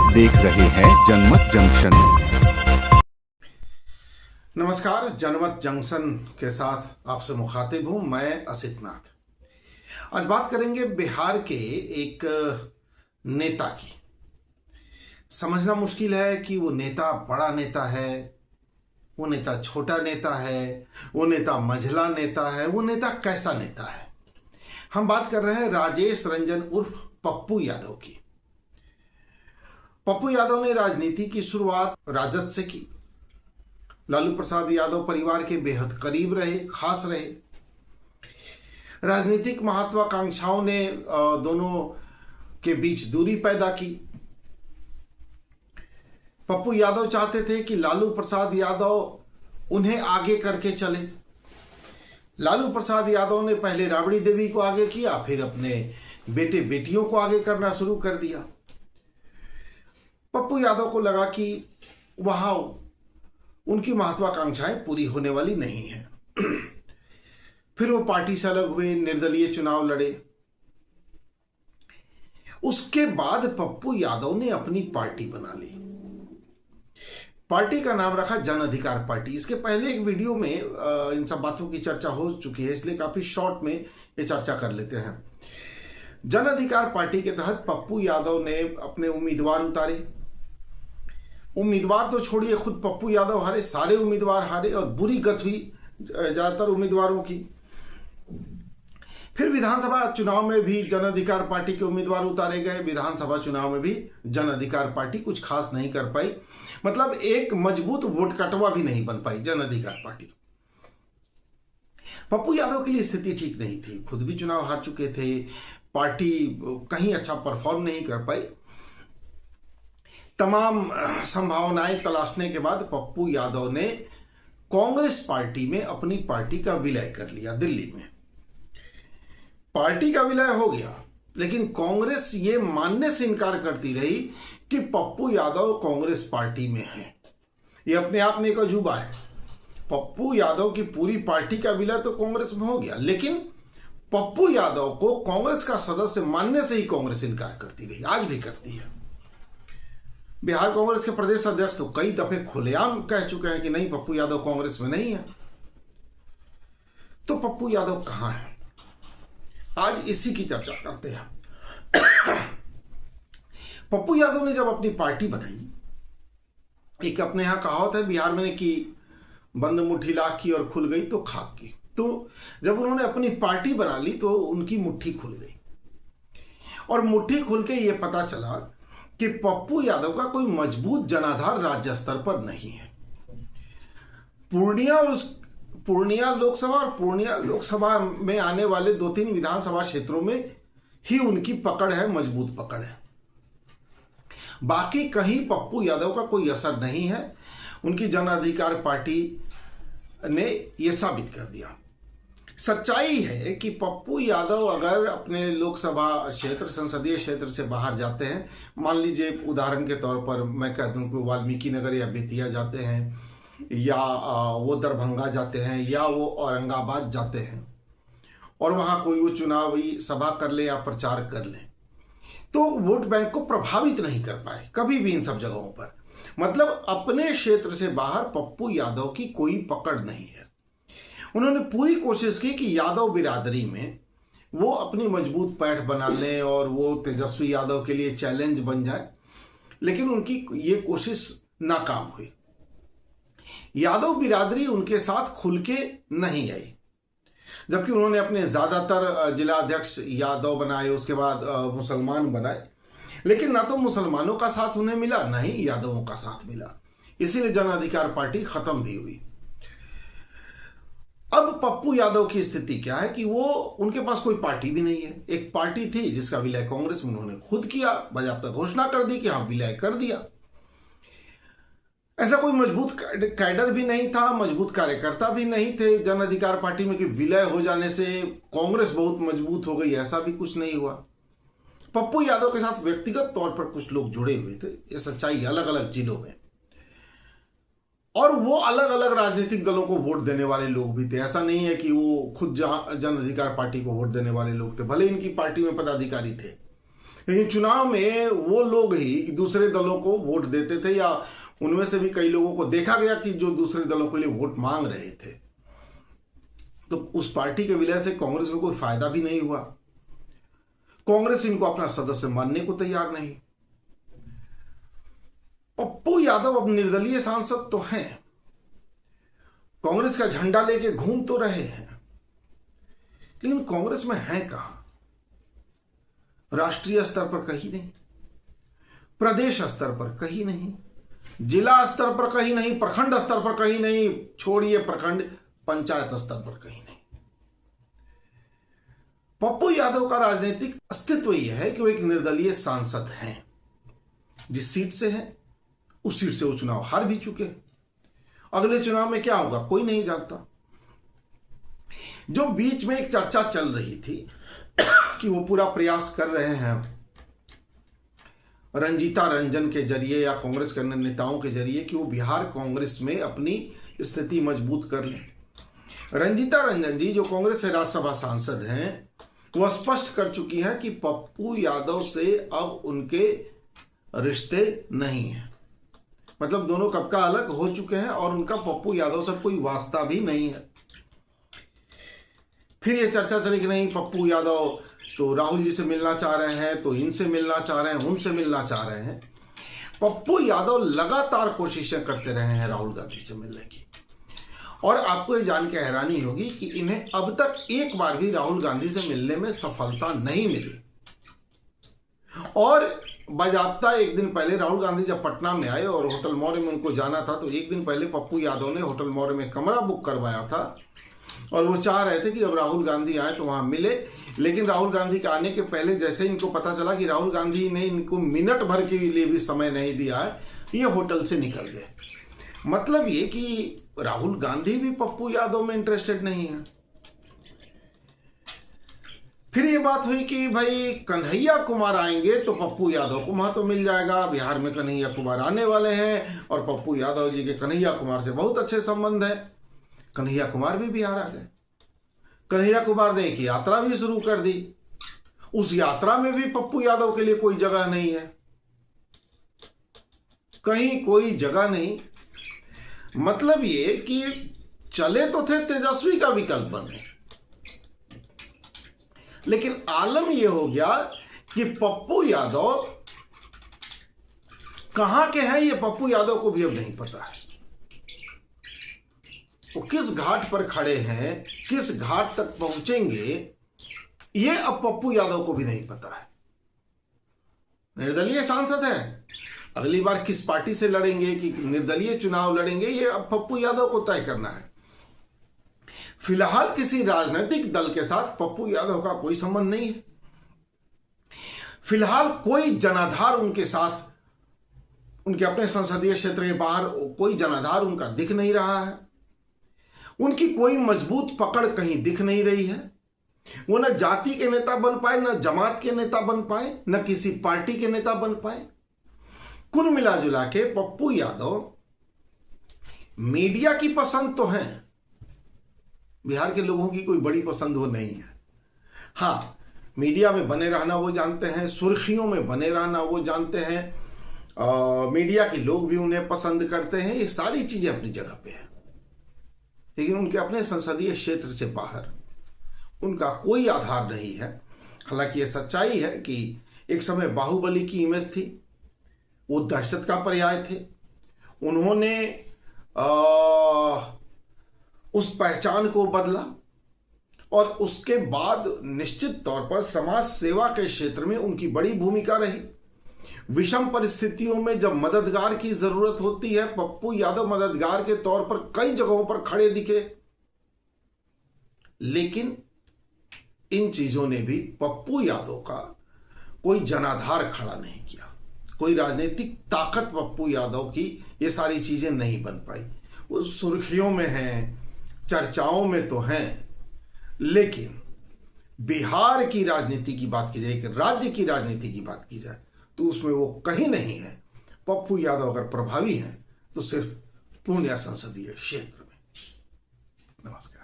आप देख रहे हैं जनमत जंक्शन। नमस्कार, जनमत जंक्शन के साथ आपसे मुखातिब हूं मैं असित नाथ। आज बात करेंगे बिहार के एक नेता की। समझना मुश्किल है कि वो नेता बड़ा नेता है, वो नेता छोटा नेता है, वो नेता मंझला नेता है, वो नेता कैसा नेता है। हम बात कर रहे हैं राजेश रंजन उर्फ पप्पू यादव की। पप्पू यादव ने राजनीति की शुरुआत राजद से की। लालू प्रसाद यादव परिवार के बेहद करीब रहे, खास रहे। राजनीतिक महत्वाकांक्षाओं ने दोनों के बीच दूरी पैदा की। पप्पू यादव चाहते थे कि लालू प्रसाद यादव उन्हें आगे करके चले। लालू प्रसाद यादव ने पहले राबड़ी देवी को आगे किया, फिर अपने बेटे बेटियों को आगे करना शुरू कर दिया। पप्पू यादव को लगा कि वहां उनकी महत्वाकांक्षाएं पूरी होने वाली नहीं है। फिर वो पार्टी से अलग हुए, निर्दलीय चुनाव लड़े। उसके बाद पप्पू यादव ने अपनी पार्टी बना ली। पार्टी का नाम रखा जन अधिकार पार्टी। इसके पहले एक वीडियो में इन सब बातों की चर्चा हो चुकी है, इसलिए काफी शॉर्ट में ये चर्चा कर लेते हैं। जन अधिकार पार्टी के तहत पप्पू यादव ने अपने उम्मीदवार उतारे। उम्मीदवार तो छोड़िए, खुद पप्पू यादव हारे, सारे उम्मीदवार हारे और बुरी गत हुई ज्यादातर उम्मीदवारों की। फिर विधानसभा चुनाव में भी जन अधिकार पार्टी के उम्मीदवार उतारे गए। विधानसभा चुनाव में भी जन अधिकार पार्टी कुछ खास नहीं कर पाई, मतलब एक मजबूत वोट कटवा भी नहीं बन पाई जन अधिकार पार्टी। पप्पू यादव के लिए स्थिति ठीक नहीं थी, खुद भी चुनाव हार चुके थे, पार्टी कहीं अच्छा परफॉर्म नहीं कर पाई। तमाम संभावनाएं तलाशने के बाद पप्पू यादव ने कांग्रेस पार्टी में अपनी पार्टी का विलय कर लिया। दिल्ली में पार्टी का विलय हो गया, लेकिन कांग्रेस ये मानने से इनकार करती रही कि पप्पू यादव कांग्रेस पार्टी में है। ये अपने आप में एक अजूबा है। पप्पू यादव की पूरी पार्टी का विलय तो कांग्रेस में हो गया, लेकिन पप्पू यादव को कांग्रेस का सदस्य मानने से ही कांग्रेस इनकार करती रही, आज भी करती है। बिहार कांग्रेस के प्रदेश अध्यक्ष तो कई दफे खुलेआम कह चुके हैं कि नहीं, पप्पू यादव कांग्रेस में नहीं है। तो पप्पू यादव कहां है, आज इसी की चर्चा करते हैं। पप्पू यादव ने जब अपनी पार्टी बनाई, एक अपने यहां कहावत है बिहार में कि बंद मुट्ठी लाख की और खुल गई तो खाक की। तो जब उन्होंने अपनी पार्टी बना ली तो उनकी मुट्ठी खुल गई, और मुट्ठी खुल के ये पता चला कि पप्पू यादव का कोई मजबूत जनाधार राज्य स्तर पर नहीं है। पूर्णिया लोकसभा और पूर्णिया लोकसभा में आने वाले 2-3 विधानसभा क्षेत्रों में ही उनकी पकड़ है, मजबूत पकड़ है। बाकी कहीं पप्पू यादव का कोई असर नहीं है। उनकी जन अधिकार पार्टी ने यह साबित कर दिया। सच्चाई है कि पप्पू यादव अगर अपने लोकसभा क्षेत्र, संसदीय क्षेत्र से बाहर जाते हैं, मान लीजिए उदाहरण के तौर पर मैं कह दूं कि वाल्मीकि नगर या बेतिया जाते हैं, या वो दरभंगा जाते हैं, या वो औरंगाबाद जाते हैं, और वहां कोई वो चुनावी सभा कर ले या प्रचार कर ले, तो वोट बैंक को प्रभावित नहीं कर पाए कभी भी इन सब जगहों पर। मतलब अपने क्षेत्र से बाहर पप्पू यादव की कोई पकड़ नहीं है। उन्होंने पूरी कोशिश की कि यादव बिरादरी में वो अपनी मजबूत पैठ बना लें और वो तेजस्वी यादव के लिए चैलेंज बन जाए, लेकिन उनकी ये कोशिश नाकाम हुई। यादव बिरादरी उनके साथ खुल के नहीं आई, जबकि उन्होंने अपने ज्यादातर जिला अध्यक्ष यादव बनाए, उसके बाद मुसलमान बनाए, लेकिन ना तो मुसलमानों का साथ उन्हें मिला, ना ही यादवों का साथ मिला। इसीलिए जन अधिकार पार्टी खत्म भी हुई। अब पप्पू यादव की स्थिति क्या है कि वो, उनके पास कोई पार्टी भी नहीं है। एक पार्टी थी जिसका विलय कांग्रेस में उन्होंने खुद किया, बाकायदा घोषणा कर दी कि हाँ विलय कर दिया। ऐसा कोई मजबूत कैडर भी नहीं था, मजबूत कार्यकर्ता भी नहीं थे जन अधिकार पार्टी में कि विलय हो जाने से कांग्रेस बहुत मजबूत हो गई, ऐसा भी कुछ नहीं हुआ। पप्पू यादव के साथ व्यक्तिगत तौर पर कुछ लोग जुड़े हुए थे, ये सच्चाई, अलग अलग जिलों में, और वो अलग अलग राजनीतिक दलों को वोट देने वाले लोग भी थे। ऐसा नहीं है कि वो खुद जन अधिकार पार्टी को वोट देने वाले लोग थे, भले इनकी पार्टी में पदाधिकारी थे, लेकिन चुनाव में वो लोग ही दूसरे दलों को वोट देते थे, या उनमें से भी कई लोगों को देखा गया कि जो दूसरे दलों के लिए वोट मांग रहे थे। तो उस पार्टी के विलय से कांग्रेस में कोई फायदा भी नहीं हुआ। कांग्रेस इनको अपना सदस्य मानने को तैयार नहीं। पप्पू यादव अब निर्दलीय सांसद तो हैं, कांग्रेस का झंडा लेके घूम तो रहे हैं, लेकिन कांग्रेस में है कहां? राष्ट्रीय स्तर पर कहीं नहीं, प्रदेश स्तर पर कहीं नहीं, जिला स्तर पर कहीं नहीं, प्रखंड स्तर पर कहीं नहीं, छोड़िए प्रखंड, पंचायत स्तर पर कहीं नहीं। पप्पू यादव का राजनीतिक अस्तित्व यह है कि वो एक निर्दलीय सांसद हैं। जिस सीट से है उस सीट से वो चुनाव हार भी चुके। अगले चुनाव में क्या होगा कोई नहीं जानता। जो बीच में एक चर्चा चल रही थी कि वो पूरा प्रयास कर रहे हैं रंजीता रंजन के जरिए या कांग्रेस के अन्य नेताओं के जरिए कि वो बिहार कांग्रेस में अपनी स्थिति मजबूत कर लें। रंजीता रंजन जी जो कांग्रेस से राज्यसभा सांसद हैं, वो स्पष्ट कर चुकी हैं कि पप्पू यादव से अब उनके रिश्ते नहीं हैं। मतलब दोनों कब का अलग हो चुके हैं और उनका पप्पू यादव से कोई वास्ता भी नहीं है। फिर ये चर्चा चली कि नहीं, पप्पू यादव तो राहुल जी से मिलना चाह रहे हैं, तो इनसे मिलना चाह रहे हैं, उनसे मिलना चाह रहे हैं। पप्पू यादव लगातार कोशिशें करते रहे हैं राहुल गांधी से मिलने की, और आपको ये जान के हैरानी होगी कि इन्हें अब तक एक बार भी राहुल गांधी से मिलने में सफलता नहीं मिली। और बाजाबता एक दिन पहले राहुल गांधी जब पटना में आए और होटल मौर्य में उनको जाना था, तो एक दिन पहले पप्पू यादव ने होटल मौर्य में कमरा बुक करवाया था और वो चाह रहे थे कि जब राहुल गांधी आए तो वहां मिले। लेकिन राहुल गांधी के आने के पहले जैसे इनको पता चला कि राहुल गांधी ने इनको मिनट भर के लिए भी समय नहीं दिया है, ये होटल से निकल गए। मतलब ये कि राहुल गांधी भी पप्पू यादव में इंटरेस्टेड नहीं है। फिर ये बात हुई कि भाई कन्हैया कुमार आएंगे तो पप्पू यादव को वहां तो मिल जाएगा। बिहार में कन्हैया कुमार आने वाले हैं और पप्पू यादव जी के कन्हैया कुमार से बहुत अच्छे संबंध है। कन्हैया कुमार भी बिहार आ गए। कन्हैया कुमार ने एक यात्रा भी शुरू कर दी। उस यात्रा में भी पप्पू यादव के लिए कोई जगह नहीं है, कहीं कोई जगह नहीं। मतलब ये कि चले तो थे तेजस्वी का विकल्प बने, लेकिन आलम यह हो गया कि पप्पू यादव कहां के हैं ये पप्पू यादव को भी अब नहीं पता है। वो किस घाट पर खड़े हैं, किस घाट तक पहुंचेंगे, ये अब पप्पू यादव को भी नहीं पता है। निर्दलीय सांसद हैं, अगली बार किस पार्टी से लड़ेंगे, कि निर्दलीय चुनाव लड़ेंगे, ये अब पप्पू यादव को तय करना है। फिलहाल किसी राजनीतिक दल के साथ पप्पू यादव का कोई संबंध नहीं है। फिलहाल कोई जनाधार उनके साथ, उनके अपने संसदीय क्षेत्र के बाहर कोई जनाधार उनका दिख नहीं रहा है। उनकी कोई मजबूत पकड़ कहीं दिख नहीं रही है। वो न जाति के नेता बन पाए, न जमात के नेता बन पाए, न किसी पार्टी के नेता बन पाए। कुल मिला जुला के पप्पू यादव मीडिया की पसंद तो है, बिहार के लोगों की कोई बड़ी पसंद वो नहीं है। हाँ, मीडिया में बने रहना वो जानते हैं, सुर्खियों में बने रहना वो जानते हैं, मीडिया के लोग भी उन्हें पसंद करते हैं। ये सारी चीजें अपनी जगह पे है, लेकिन उनके अपने संसदीय क्षेत्र से बाहर उनका कोई आधार नहीं है। हालांकि ये सच्चाई है कि एक समय बाहुबली की इमेज थी, वो दहशत का पर्याय थे। उन्होंने उस पहचान को बदला और उसके बाद निश्चित तौर पर समाज सेवा के क्षेत्र में उनकी बड़ी भूमिका रही। विषम परिस्थितियों में जब मददगार की जरूरत होती है, पप्पू यादव मददगार के तौर पर कई जगहों पर खड़े दिखे। लेकिन इन चीजों ने भी पप्पू यादव का कोई जनाधार खड़ा नहीं किया, कोई राजनीतिक ताकत पप्पू यादव की ये सारी चीजें नहीं बन पाई। वो सुर्खियों में हैं, चर्चाओं में तो हैं, लेकिन बिहार की राजनीति की बात की जाए, एक राज्य की राजनीति की बात की जाए, तो उसमें वो कहीं नहीं है। पप्पू यादव अगर प्रभावी हैं तो सिर्फ पूर्णिया संसदीय क्षेत्र में। नमस्कार।